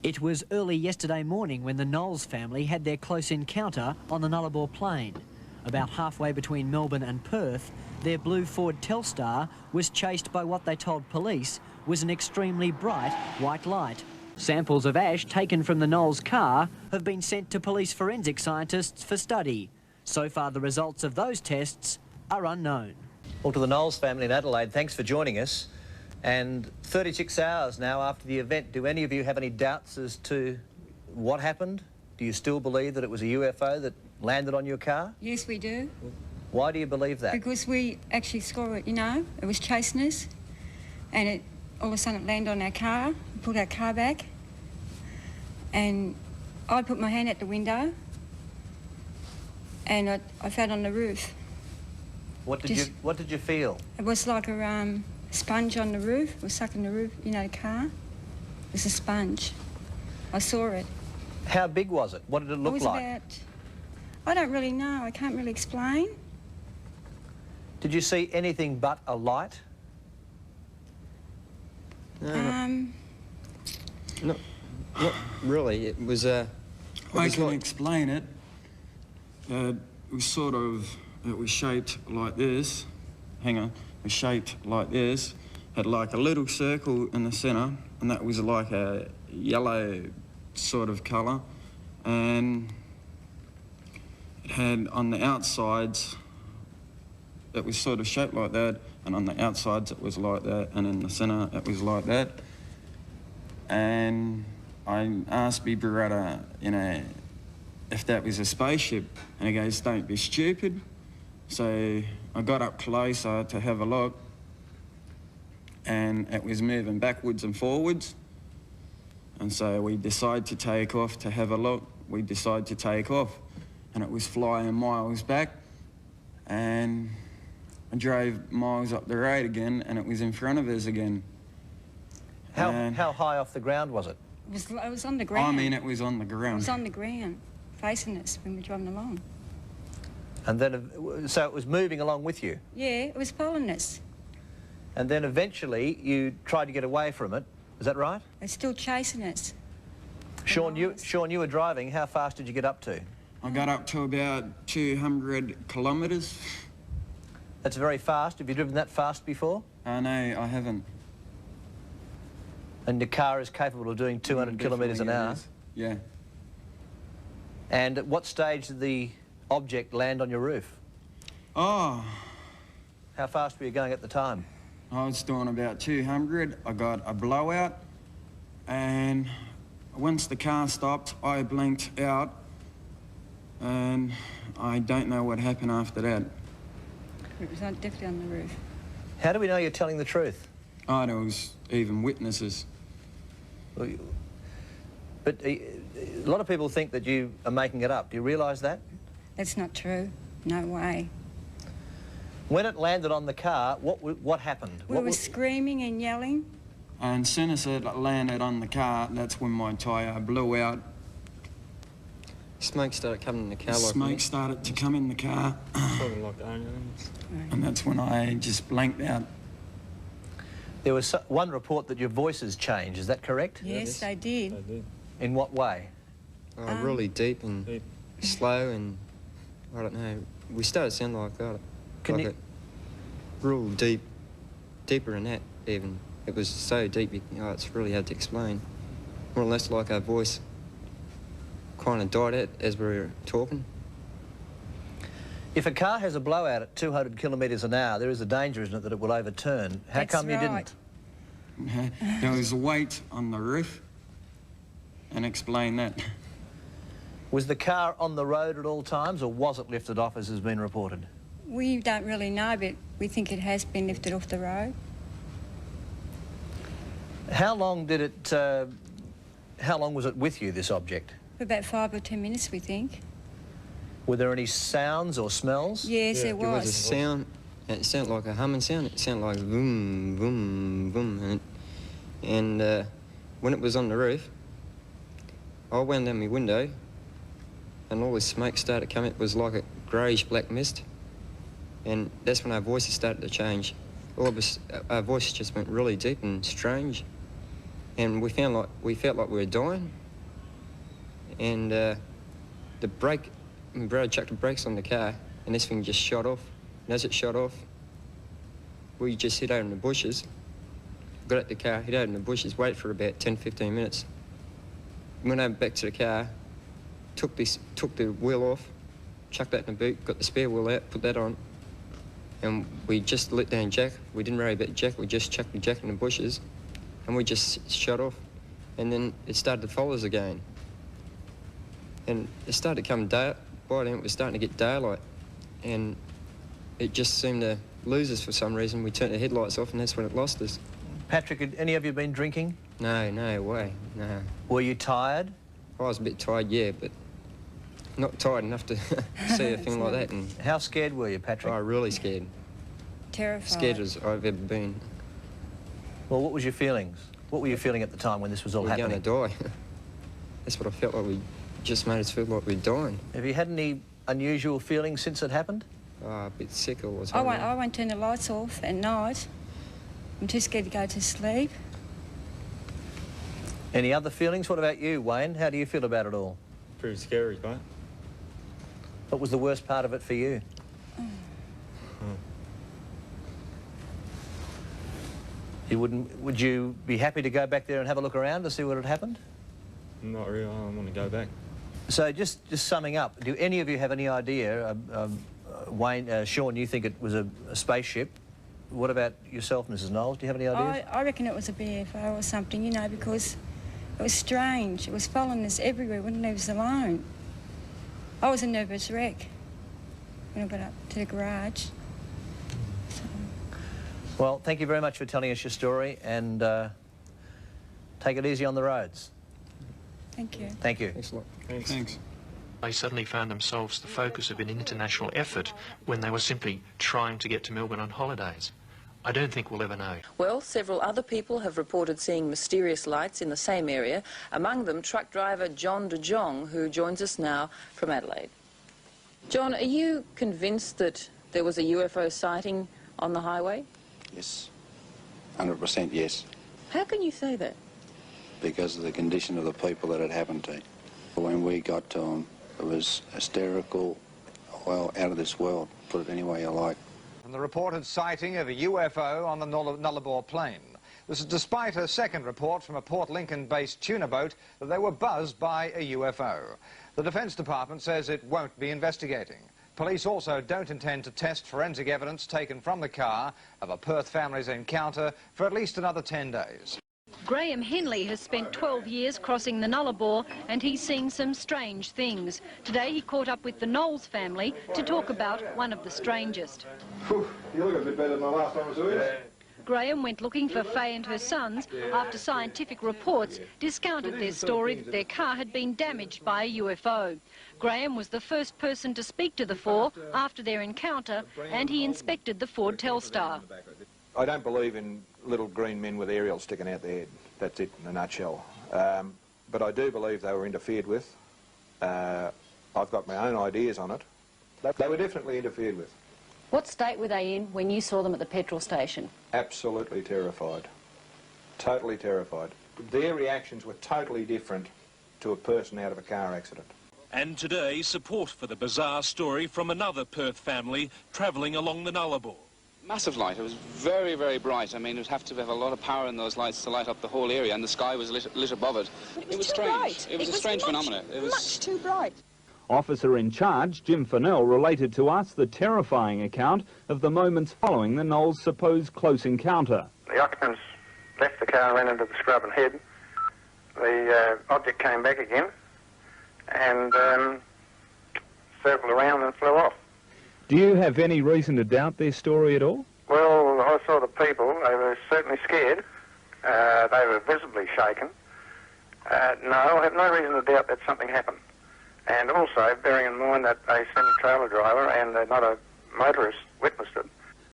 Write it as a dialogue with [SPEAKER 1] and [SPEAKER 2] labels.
[SPEAKER 1] It was early yesterday morning when the Knowles family had their close encounter on the Nullarbor Plain. About halfway between Melbourne and Perth, their blue Ford Telstar was chased by what they told police was an extremely bright white light. Samples of ash taken from the Knowles car have been sent to police forensic scientists for study. So far, the results of those tests are unknown.
[SPEAKER 2] Well, to the Knowles family in Adelaide, thanks for joining us. And 36 hours now after the event, do any of you have any doubts as to what happened? Do you still believe that it was a UFO that landed on your car?
[SPEAKER 3] Yes, we do.
[SPEAKER 2] Why do you believe that?
[SPEAKER 3] Because we actually saw it, you know. It was chasing us, and it all of a sudden it landed on our car. We pulled our car back, and I put my hand at the window, and I fell on the roof.
[SPEAKER 2] What did you feel?
[SPEAKER 3] It was like a sponge on the roof. It was sucking the roof, you know, the car. It was a sponge. I saw it.
[SPEAKER 2] How big was it? What did it look
[SPEAKER 3] like? About, I don't really know. I can't really explain.
[SPEAKER 2] Did you see anything but a light?
[SPEAKER 4] No, not really. It was I
[SPEAKER 5] can explain it. It was sort of, it was shaped like this. Hang on. It was shaped like this. Had like a little circle in the centre, and that was like a yellow sort of colour. And it had on the outsides, it was sort of shaped like that, and on the outsides it was like that, and in the centre it was like that. And I asked my brother, you know, if that was a spaceship, and he goes, "Don't be stupid." So I got up closer to have a look, and it was moving backwards and forwards. And so we decided to take off to have a look. We decided to take off, and it was flying miles back. And I drove miles up the road again, and it was in front of us again.
[SPEAKER 2] How high off the ground was it?
[SPEAKER 3] It was on the ground.
[SPEAKER 5] I mean, it was on the ground.
[SPEAKER 3] It was on the ground, facing us when we were driving along.
[SPEAKER 2] And then, so it was moving along with you?
[SPEAKER 3] Yeah, it was following us.
[SPEAKER 2] And then eventually you tried to get away from it, is that right?
[SPEAKER 3] It's still chasing us.
[SPEAKER 2] Sean, you were driving. How fast did you get up to?
[SPEAKER 5] I got up to about 200 kilometres.
[SPEAKER 2] That's very fast. Have you driven that fast before?
[SPEAKER 5] No, I haven't.
[SPEAKER 2] And the car is capable of doing 200 kilometres an hour?
[SPEAKER 5] Yeah.
[SPEAKER 2] And at what stage did the object land on your roof?
[SPEAKER 5] Oh.
[SPEAKER 2] How fast were you going at the time?
[SPEAKER 5] I was doing about 200. I got a blowout, and once the car stopped, I blinked out, and I don't know what happened after that.
[SPEAKER 3] It was definitely on the roof.
[SPEAKER 2] How do we know you're telling the truth?
[SPEAKER 5] Oh, there was even witnesses.
[SPEAKER 2] But a lot of people think that you are making it up. Do you realise that?
[SPEAKER 3] That's not true. No way.
[SPEAKER 2] When it landed on the car, what happened?
[SPEAKER 3] We were screaming and yelling.
[SPEAKER 5] And as soon as it landed on the car, that's when my tyre blew out.
[SPEAKER 4] Smoke started coming in the car.
[SPEAKER 5] Smoke started to come in the car.
[SPEAKER 4] Sort of like onions.
[SPEAKER 5] And that's when I just blanked out.
[SPEAKER 2] There was one report that your voices changed, is that correct?
[SPEAKER 3] Yes, they did.
[SPEAKER 4] They did.
[SPEAKER 2] In what way?
[SPEAKER 4] Really deep and slow, and I don't know. We started sounding like that. Real deep, deeper than that even. It was so deep, it's really hard to explain. More or less like our voice kind of died out as we were talking.
[SPEAKER 2] If a car has a blowout at 200 kilometres an hour, there is a danger, isn't it, that it will overturn? How come you didn't?
[SPEAKER 5] There was a weight on the roof, and explain that.
[SPEAKER 2] Was the car on the road at all times, or was it lifted off, as has been reported?
[SPEAKER 3] We don't really know, but we think it has been lifted off the road.
[SPEAKER 2] How long did it, how long was it with you, this object?
[SPEAKER 3] For about 5 or 10 minutes, we think.
[SPEAKER 2] Were there any sounds or smells?
[SPEAKER 3] Yes, there was.
[SPEAKER 4] There was a sound, it sounded like a humming sound. It sounded like boom, boom, boom. And when it was on the roof, I wound down my window, and all this smoke started coming. It was like a greyish black mist. And that's when our voices started to change. All of us, our voices just went really deep and strange. and we felt like we were dying. And the brake, my brother chucked the brakes on the car, and this thing just shot off. And as it shot off, we just hid out in the bushes. Got out the car, hid out in the bushes, waited for about 10-15 minutes. Went over back to the car, took the wheel off, chucked that in the boot, got the spare wheel out, put that on, and we just let down jack. We didn't worry about the jack, we just chucked the jack in the bushes, and we just shut off. And then it started to follow us again. And it started to come by then it was starting to get daylight, and it just seemed to lose us for some reason. We turned the headlights off, and that's when it lost us.
[SPEAKER 2] Patrick, had any of you been drinking?
[SPEAKER 4] No way, no.
[SPEAKER 2] Were you tired?
[SPEAKER 4] I was a bit tired, yeah, but not tired enough to see a thing like that. And
[SPEAKER 2] how scared were you, Patrick?
[SPEAKER 4] Oh, really scared.
[SPEAKER 3] Terrified.
[SPEAKER 4] Scared as I've ever been.
[SPEAKER 2] Well, what was your feelings? What were you feeling at the time when this was all happening?
[SPEAKER 4] We're going to die. That's what I felt like. We just made us feel like we're dying.
[SPEAKER 2] Have you had any unusual feelings since it happened?
[SPEAKER 4] Oh, a bit sick all the
[SPEAKER 3] I
[SPEAKER 4] time.
[SPEAKER 3] won't turn the lights off at night. I'm too scared to go to sleep.
[SPEAKER 2] Any other feelings? What about you, Wayne? How do you feel about it all?
[SPEAKER 5] Pretty scary, mate.
[SPEAKER 2] What was the worst part of it for you? Would you be happy to go back there and have a look around to see what had happened?
[SPEAKER 5] Not really, I want to go back.
[SPEAKER 2] So just summing up, do any of you have any idea, Wayne, Sean, you think it was a spaceship. What about yourself, Mrs. Knowles? Do you have any ideas?
[SPEAKER 3] I reckon it was a BFO or something, you know, because it was strange. It was following us everywhere, wouldn't leave us alone. I was a nervous wreck when I got up to the garage. So.
[SPEAKER 2] Well, thank you very much for telling us your story, and take it easy on the roads.
[SPEAKER 3] Thank you.
[SPEAKER 2] Thank you.
[SPEAKER 4] Thanks a lot.
[SPEAKER 5] Thanks.
[SPEAKER 6] They suddenly found themselves the focus of an international effort when they were simply trying to get to Melbourne on holidays. I don't think we'll ever know.
[SPEAKER 7] Well, several other people have reported seeing mysterious lights in the same area, among them truck driver John de Jong, who joins us now from Adelaide. John, are you convinced that there was a UFO sighting on the highway?
[SPEAKER 8] Yes, 100% yes.
[SPEAKER 7] How can you say that?
[SPEAKER 8] Because of the condition of the people that it happened to. When we got to them, it was hysterical, well, out of this world, put it any way you like.
[SPEAKER 9] From the reported sighting of a UFO on the Nullarbor Plain. This is despite a second report from a Port Lincoln-based tuna boat that they were buzzed by a UFO. The Defence Department says it won't be investigating. Police also don't intend to test forensic evidence taken from the car of a Perth family's encounter for at least another 10 days.
[SPEAKER 10] Graham Henley has spent 12 years crossing the Nullarbor, and he's seen some strange things. Today he caught up with the Knowles family to talk about one of the strangest.
[SPEAKER 11] You look a bit better than the last time I saw you.
[SPEAKER 10] Graham went looking for Faye and her sons after scientific reports discounted their story that their car had been damaged by a UFO. Graham was the first person to speak to the four after their encounter, and he inspected the Ford Telstar.
[SPEAKER 11] I don't believe in little green men with aerials sticking out their head. That's it in a nutshell. But I do believe they were interfered with. I've got my own ideas on it. They were definitely interfered with.
[SPEAKER 7] What state were they in when you saw them at the petrol station?
[SPEAKER 11] Absolutely terrified. Totally terrified. Their reactions were totally different to a person out of a car accident.
[SPEAKER 12] And today, support for the bizarre story from another Perth family travelling along the Nullarbor.
[SPEAKER 13] Massive light. It was very, very bright. I mean, it would have to have a lot of power in those lights to light up the whole area, and the sky was lit above it.
[SPEAKER 14] It was
[SPEAKER 13] strange.
[SPEAKER 14] Bright.
[SPEAKER 13] It was a strange phenomenon. It was
[SPEAKER 14] much too bright.
[SPEAKER 15] Officer in charge, Jim Fennell, related to us the terrifying account of the moments following the Knowles' supposed close encounter.
[SPEAKER 16] The occupants left the car, ran into the scrub and hid. The object came back again and circled around and flew off.
[SPEAKER 15] Do you have any reason to doubt their story at all?
[SPEAKER 16] Well, I saw the people. They were certainly scared. They were visibly shaken. No, I have no reason to doubt that something happened. And also, bearing in mind that a semi-trailer driver and not a motorist witnessed it,